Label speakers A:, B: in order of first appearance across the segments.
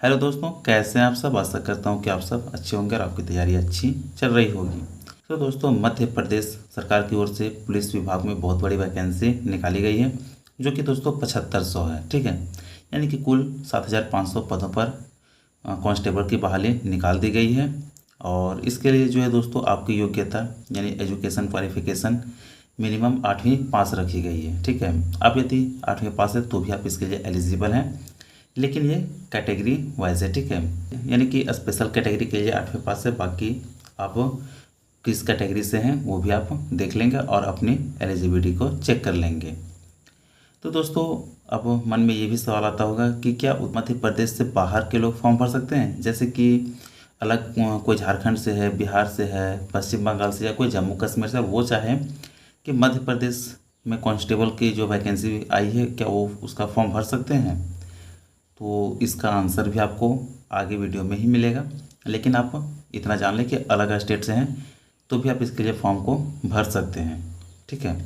A: Hello दोस्तों, कैसे हैं आप सब। आशा करता हूं कि आप सब अच्छे होंगे और आपकी तैयारी अच्छी चल रही होगी। तो दोस्तों, मध्य प्रदेश सरकार की ओर से पुलिस विभाग में बहुत बड़ी वैकेंसी निकाली गई है, जो कि दोस्तों 7500 है। ठीक है, यानी कि कुल 7500 पदों पर कांस्टेबल की बहाली निकाल दी गई है। और इसके लिए जो है दोस्तों, आपकी योग्यता यानी एजुकेशन क्वालिफिकेशन मिनिमम 8वीं पास रखी गई है। ठीक है, आप यदि 8वीं पास है तो भी आप इसके लिए एलिजिबल हैं, लेकिन ये कैटेगरी वाइज है। ठीक है, यानी कि स्पेशल कैटेगरी के लिए 8वीं पास है, बाकी आप किस कैटेगरी से हैं वो भी आप देख लेंगे और अपनी एलिजिबिलिटी को चेक कर लेंगे। तो दोस्तों, अब मन में ये भी सवाल आता होगा कि क्या मध्य प्रदेश से बाहर के लोग फॉर्म भर सकते हैं, जैसे कि अलग कोई झारखंड से है, बिहार से है, पश्चिम बंगाल से या कोई जम्मू कश्मीर से, वो चाहे कि मध्य प्रदेश में कांस्टेबल की जो वैकेंसी आई है क्या वो उसका फॉर्म भर सकते हैं। तो इसका आंसर भी आपको आगे वीडियो में ही मिलेगा, लेकिन आप इतना जान लें कि अलग स्टेट से हैं तो भी आप इसके लिए फॉर्म को भर सकते हैं। ठीक है,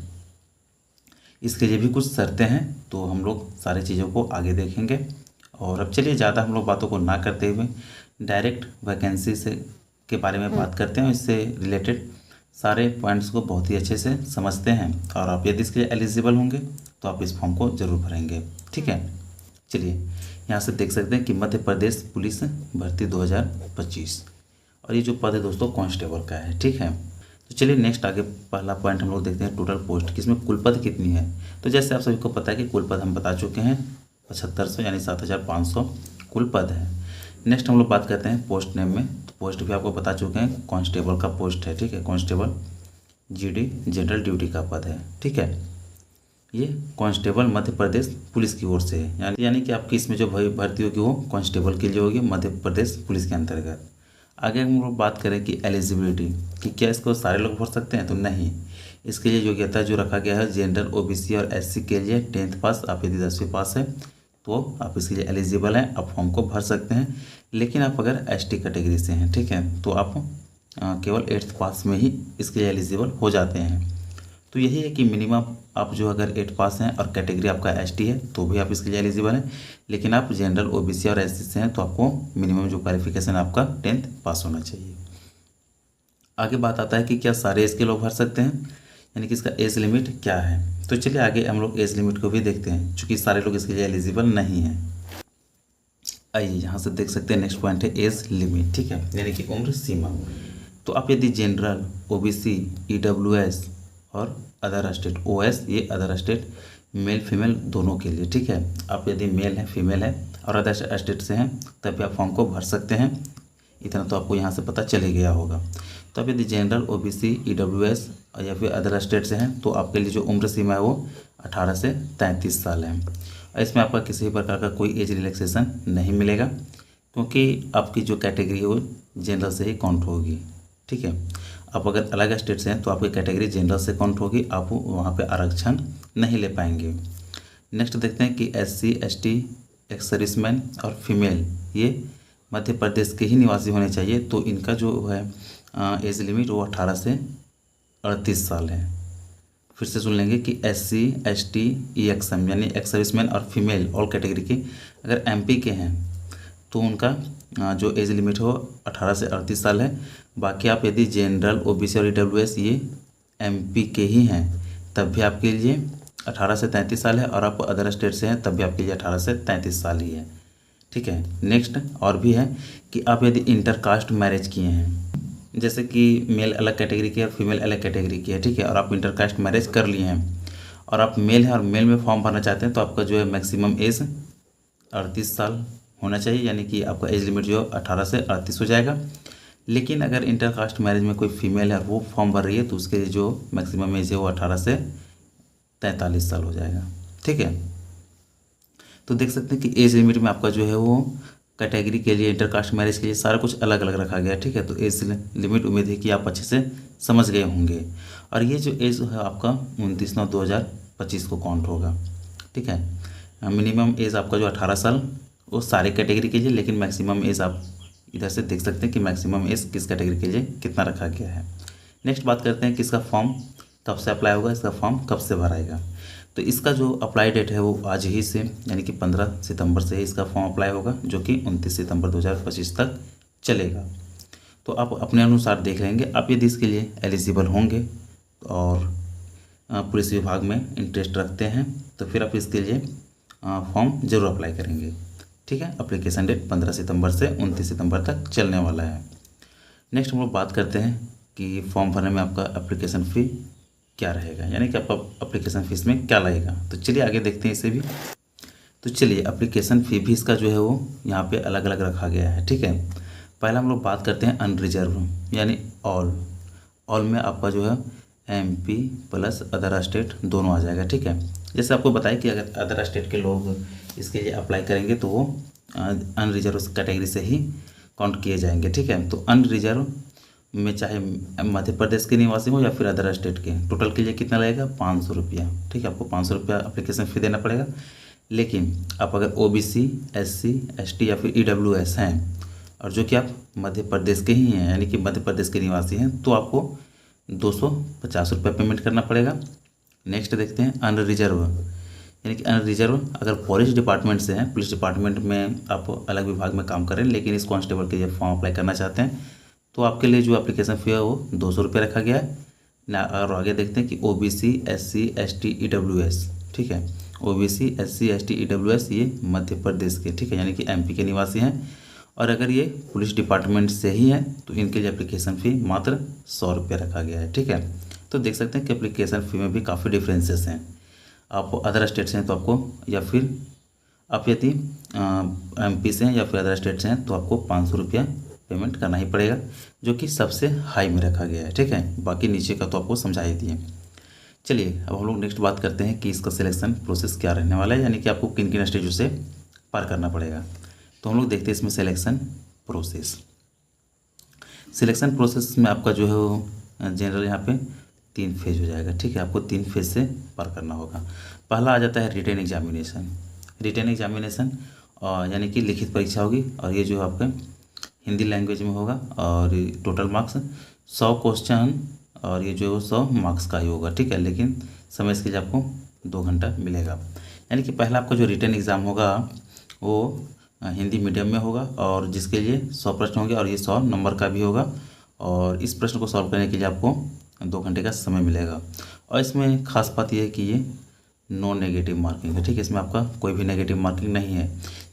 A: इसके लिए भी कुछ शर्तें हैं, तो हम लोग सारी चीज़ों को आगे देखेंगे। और अब चलिए ज़्यादा हम लोग बातों को ना करते हुए डायरेक्ट वैकेंसी से के बारे में बात करते हैं। इससे रिलेटेड सारे पॉइंट्स को बहुत ही अच्छे से समझते हैं, और आप यदि इसके लिए एलिजिबल होंगे तो आप इस फॉर्म को ज़रूर भरेंगे। ठीक है, चलिए यहाँ से देख सकते हैं कि मध्य प्रदेश पुलिस भर्ती 2025, और ये जो पद है दोस्तों कांस्टेबल का है। ठीक है, तो चलिए नेक्स्ट आगे पहला पॉइंट हम लोग देखते हैं टोटल पोस्ट, किसमें कुल पद कितनी है। तो जैसे आप सभी को पता है कि कुल पद हम बता चुके हैं 7500 यानी 7500 कुल पद है। नेक्स्ट हम लोग बात करते हैं पोस्ट नेम में, तो पोस्ट भी आपको बता चुके हैं, कांस्टेबल का पोस्ट है। ठीक है, कांस्टेबल जीडी जनरल ड्यूटी का पद है। ठीक है, ये कांस्टेबल मध्य प्रदेश पुलिस की ओर से है, यानी कि आपकी इसमें जो भर्ती होगी वो कांस्टेबल के लिए होगी मध्य प्रदेश पुलिस के अंतर्गत। आगे हम लोग बात करें कि एलिजिबिलिटी, कि क्या इसको सारे लोग भर सकते हैं, तो नहीं। इसके लिए योग्यता जो रखा गया है जनरल, ओबीसी और एससी के लिए 10th पास, आप यदि 10वीं पास है तो आप इसके लिए एलिजिबल हैं, आप फॉर्म को भर सकते हैं। लेकिन आप अगर एसटी कैटेगरी से हैं, ठीक है, तो आप केवल 8th पास में ही इसके लिए एलिजिबल हो जाते हैं। तो यही है कि मिनिमम आप जो अगर 8 पास हैं और कैटेगरी आपका एसटी है तो भी आप इसके लिए एलिजिबल हैं, लेकिन आप जनरल, ओबीसी और एससी से हैं तो आपको मिनिमम जो क्वालिफिकेशन आपका 10th पास होना चाहिए। आगे बात आता है कि क्या सारे एज के लोग भर सकते हैं, यानी कि इसका एज लिमिट क्या है। तो चलिए आगे हम लोग एज लिमिट को भी देखते हैं, चूँकि सारे लोग इसके लिए एलिजिबल नहीं हैं। आइए यहाँ से देख सकते हैं, नेक्स्ट पॉइंट है एज लिमिट। ठीक है, यानी कि उम्र सीमा। तो आप यदि जनरल, ओबीसी, ईडब्ल्यूएस और अदर स्टेट, ओएस ये अदर स्टेट, मेल फीमेल दोनों के लिए। ठीक है, आप यदि मेल है, फीमेल है और अदर स्टेट से हैं तभी आप फॉर्म को भर सकते हैं। इतना तो आपको यहाँ से पता चल ही गया होगा। तो आप यदि जनरल, ओबीसी, ईडब्ल्यूएस या फिर अदर स्टेट से हैं तो आपके लिए जो उम्र सीमा है वो 18 से 33 साल है। और इसमें आपका किसी भी प्रकार का कोई एज रिलैक्सेशन नहीं मिलेगा, क्योंकि आपकी जो कैटेगरी है वो जनरल से ही काउंट होगी। ठीक है, आप अगर अलग स्टेट से हैं तो आपकी कैटेगरी जनरल से काउंट होगी, आप वहाँ पे आरक्षण नहीं ले पाएंगे। नेक्स्ट देखते हैं कि एससी, एसटी, एक्स सर्विसमैन और फीमेल ये मध्य प्रदेश के ही निवासी होने चाहिए, तो इनका जो है एज लिमिट वो 18 से 38 साल है। फिर से सुन लेंगे कि एससी, एसटी, ईएक्सएम यानी एक्स सर्विसमैन और फीमेल ऑल कैटेगरी के अगर एमपी के हैं तो उनका जो एज लिमिट हो 18 से 38 साल है। बाकी आप यदि जनरल, ओबीसी और ईडब्ल्यूएस ये एमपी के ही हैं तब भी आपके लिए 18 से 33 साल है, और आप अदर स्टेट से हैं तब भी आपके लिए 18 से 33 साल ही है। ठीक है, नेक्स्ट और भी है कि आप यदि इंटरकास्ट मैरिज किए हैं, जैसे कि मेल अलग कैटेगरी की है और फीमेल अलग कैटेगरी की है, ठीक है, और आप इंटरकास्ट मैरिज कर लिए हैं और आप मेल हैं और मेल में फॉर्म भरना चाहते हैं, तो आपका जो है मैक्सिमम एज 38 साल होना चाहिए, यानी कि आपका एज लिमिट जो 18 से 38 हो जाएगा। लेकिन अगर इंटरकास्ट मैरिज में कोई फीमेल है और वो फॉर्म भर रही है तो उसके लिए जो मैक्सिमम एज है वो 18 से 43 साल हो जाएगा। ठीक है, तो देख सकते हैं कि एज लिमिट में आपका जो है वो कैटेगरी के लिए, इंटरकास्ट मैरिज के लिए सारा कुछ अलग अलग रखा गया है। ठीक है, तो एज लिमिट उम्मीद है कि आप अच्छे से समझ गए होंगे। और ये जो एज है आपका 29/9/2025 को काउंट होगा। ठीक है, मिनिमम एज आपका जो 18 साल वो सारे कैटेगरी के लिए, लेकिन मैक्सिमम एज आप इधर से देख सकते हैं कि मैक्सिमम एज किस कैटेगरी के लिए कितना रखा गया है। नेक्स्ट बात करते हैं कि इसका फॉर्म कब से अप्लाई होगा, इसका फॉर्म कब से भराएगा। तो इसका जो अप्लाई डेट है वो आज ही से यानी कि 15 सितंबर से ही इसका फॉर्म अप्लाई होगा, जो कि 29 सितंबर 2025 तक चलेगा। तो आप अपने अनुसार देख लेंगे। आप यदि इसके लिए एलिजिबल होंगे और पुलिस विभाग में इंटरेस्ट रखते हैं तो फिर आप इसके लिए फॉर्म ज़रूर अप्लाई करेंगे। ठीक है, एप्लीकेशन डेट 15 सितंबर से 29 सितंबर तक चलने वाला है। नेक्स्ट हम लोग बात करते हैं कि फॉर्म भरने में आपका एप्लीकेशन फ़ी क्या रहेगा, यानी कि आपका एप्लीकेशन फ़ीस में क्या लगेगा। तो चलिए आगे देखते हैं इसे भी। तो चलिए एप्लीकेशन फ़ी भी इसका जो है वो यहाँ पे अलग अलग रखा गया है। ठीक है, पहला हम लोग बात करते हैं अनरिजर्व यानी ऑल में आपका जो है MP प्लस अदर स्टेट दोनों आ जाएगा। ठीक है, जैसे आपको बताया कि अगर अदर स्टेट के लोग इसके लिए अप्लाई करेंगे तो वो अनरिजर्व कैटेगरी से ही काउंट किए जाएंगे। ठीक है, तो अनरिजर्व में चाहे मध्य प्रदेश के निवासी हो या फिर अदर स्टेट के, टोटल के लिए कितना लगेगा 500 रुपया। ठीक है, आपको 500 रुपया एप्लीकेशन फ़ी देना पड़ेगा। लेकिन आप अगर OBC SC ST या फिर EWS हैं और जो कि आप मध्य प्रदेश के ही हैं यानी कि मध्य प्रदेश के निवासी हैं तो आपको 250 रुपये पेमेंट करना पड़ेगा। नेक्स्ट देखते हैं अनरिजर्व, यानी कि अनरिजर्व अगर पुलिस डिपार्टमेंट से हैं, पुलिस डिपार्टमेंट में आप अलग विभाग में काम करें लेकिन इस कांस्टेबल के लिए फॉर्म अप्लाई करना चाहते हैं तो आपके लिए जो एप्लीकेशन फ़ी है वो 200 रुपये रखा गया है ना। और आगे देखते हैं कि OBC SC ST EWS, ठीक है, OBC SC ST EWS ये मध्य प्रदेश के, ठीक है, यानी कि MP के निवासी हैं और अगर ये पुलिस डिपार्टमेंट से ही है तो इनके लिए एप्लीकेशन फ़ी मात्र 100 रुपये रखा गया है। ठीक है, तो देख सकते हैं कि एप्लीकेशन फ़ी में भी काफ़ी डिफरेंसेस हैं। आप अदर स्टेट से हैं तो आपको, या फिर आप यदि MP से हैं या फिर अदर स्टेट से हैं तो आपको 500 रुपया पेमेंट करना ही पड़ेगा, जो कि सबसे हाई में रखा गया है। ठीक है, बाकी नीचे का तो आपको समझा ही दिए। चलिए अब हम लोग नेक्स्ट बात करते हैं कि इसका सिलेक्शन प्रोसेस क्या रहने वाला है, यानी कि आपको किन किन स्टेजों से पार करना पड़ेगा। तो हम लोग देखते हैं इसमें सिलेक्शन प्रोसेस। सिलेक्शन प्रोसेस में आपका जो है वो जनरल यहाँ पे 3 फेज हो जाएगा। ठीक है, आपको 3 फेज से पार करना होगा। पहला आ जाता है रिटेन एग्जामिनेशन। रिटेन एग्जामिनेशन यानी कि लिखित परीक्षा होगी और ये जो है आपका हिंदी लैंग्वेज में होगा और टोटल मार्क्स 100 क्वेश्चन और ये जो है 100 मार्क्स का ही होगा। ठीक है, लेकिन समय इसके लिए आपको 2 घंटा मिलेगा। यानी कि पहला आपका जो रिटेन एग्ज़ाम होगा वो हिंदी मीडियम में होगा और जिसके लिए 100 प्रश्न होंगे और ये 100 नंबर का भी होगा और इस प्रश्न को सॉल्व करने के लिए आपको 2 घंटे का समय मिलेगा। और इसमें खास बात यह है कि ये नो नेगेटिव मार्किंग है। ठीक है, इसमें आपका कोई भी नेगेटिव मार्किंग नहीं है,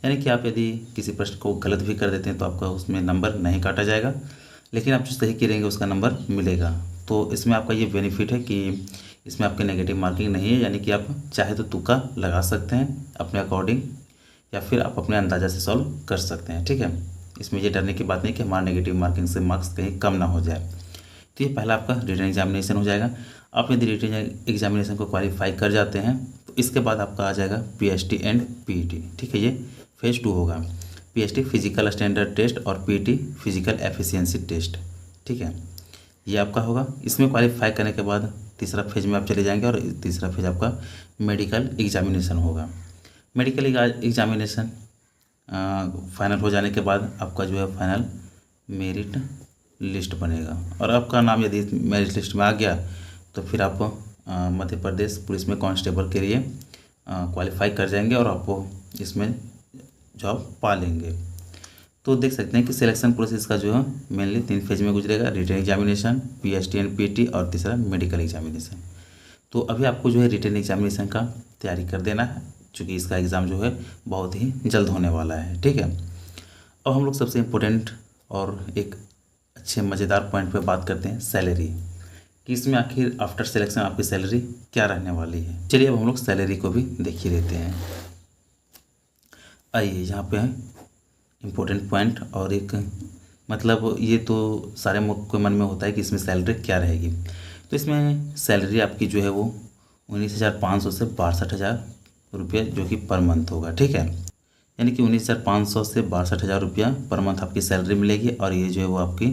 A: यानी कि आप यदि किसी प्रश्न को गलत भी कर देते हैं तो आपका उसमें नंबर नहीं काटा जाएगा, लेकिन आप जो सही करेंगे उसका नंबर मिलेगा। तो इसमें आपका ये बेनिफिट है कि इसमें आपकी नेगेटिव मार्किंग नहीं है, यानी कि आप चाहे तो तुक्का लगा सकते हैं अपने अकॉर्डिंग या फिर आप अपने अंदाज़ा से सॉल्व कर सकते हैं। ठीक है, इसमें ये डरने की बात नहीं कि हमारा नेगेटिव मार्किंग से मार्क्स कहीं कम ना हो जाए। तो ये पहला आपका रिटन एग्जामिनेशन हो जाएगा। आप यदि रिटन एग्जामिनेशन को क्वालिफाई कर जाते हैं तो इसके बाद आपका आ जाएगा PST एंड PET। ठीक है, ये फेज़ 2 होगा। PST फिजिकल स्टैंडर्ड टेस्ट और PET फिजिकल एफिशिएंसी टेस्ट। ठीक है, ये आपका होगा। इसमें क्वालिफाई करने के बाद तीसरा फेज में आप चले जाएंगे और तीसरा फेज आपका मेडिकल एग्जामिनेशन होगा। मेडिकल एग्जामिनेशन फाइनल हो जाने के बाद आपका जो है फाइनल मेरिट लिस्ट बनेगा और आपका नाम यदि मेरिट लिस्ट में आ गया तो फिर आप मध्य प्रदेश पुलिस में कांस्टेबल के लिए क्वालिफाई कर जाएंगे और आपको इसमें जॉब पा लेंगे। तो देख सकते हैं कि सिलेक्शन प्रोसेस का जो है मेनली 3 फेज में गुजरेगा, written examination, PST and PET और तीसरा मेडिकल एग्जामिनेशन। तो अभी आपको जो है रिटन एग्जामिनेशन का तैयारी कर देना है, चूँकि इसका एग्ज़ाम जो है बहुत ही जल्द होने वाला है। ठीक है, अब हम लोग सबसे इम्पोर्टेंट और एक अच्छे मज़ेदार पॉइंट पे बात करते हैं, सैलरी, कि इसमें आखिर आफ्टर सिलेक्शन आपकी सैलरी क्या रहने वाली है। चलिए अब हम लोग सैलरी को भी देख ही लेते हैं। आइए यहाँ पे है इम्पोर्टेंट पॉइंट और एक मतलब ये तो सारे के मन में होता है कि इसमें सैलरी क्या रहेगी। तो इसमें सैलरी आपकी जो है वो 19,500 से 62,000 रुपये जो कि पर मंथ होगा। ठीक है, यानी कि 19,500 से 62,000 रुपया पर मंथ आपकी सैलरी मिलेगी और ये जो है वो आपकी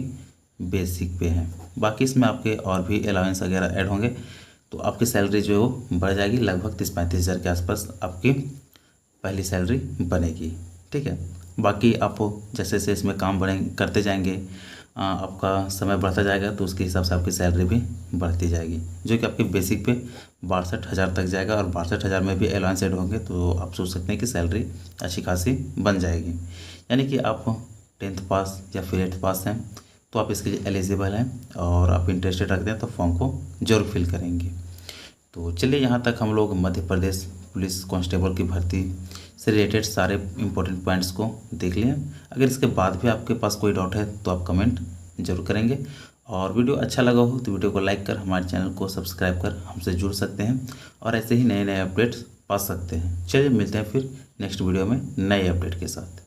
A: बेसिक पे है। बाकी इसमें आपके और भी अलाउंस वगैरह ऐड होंगे तो आपकी सैलरी जो है वो बढ़ जाएगी, लगभग 30-35 हज़ार के आसपास आपकी पहली सैलरी बनेगी। ठीक है, बाकी आप जैसे जैसे इसमें काम बढ़ेंगे करते जाएंगे आपका समय बढ़ता जाएगा तो उसके हिसाब से आपकी सैलरी भी बढ़ती जाएगी, जो कि आपके बेसिक पे 62,000 तक जाएगा। और 62,000 में भी अलाउंस ऐड होंगे तो आप सोच सकते हैं कि सैलरी अच्छी खासी बन जाएगी। यानी कि आप 10th पास या फिर 8th पास हैं तो आप इसके लिए एलिजिबल हैं, और आप इंटरेस्टेड रखते हैं तो फॉर्म को जरूर फिल करेंगे। तो चलिए, यहाँ तक हम लोग मध्य प्रदेश पुलिस कांस्टेबल की भर्ती से रिलेटेड सारे इंपॉर्टेंट पॉइंट्स को देख लें। अगर इसके बाद भी आपके पास कोई डाउट है तो आप कमेंट जरूर करेंगे, और वीडियो अच्छा लगा हो तो वीडियो को लाइक कर हमारे चैनल को सब्सक्राइब कर हमसे जुड़ सकते हैं, और ऐसे ही नए नए अपडेट्स पा सकते हैं। चलिए, मिलते हैं फिर नेक्स्ट वीडियो में नए अपडेट के साथ।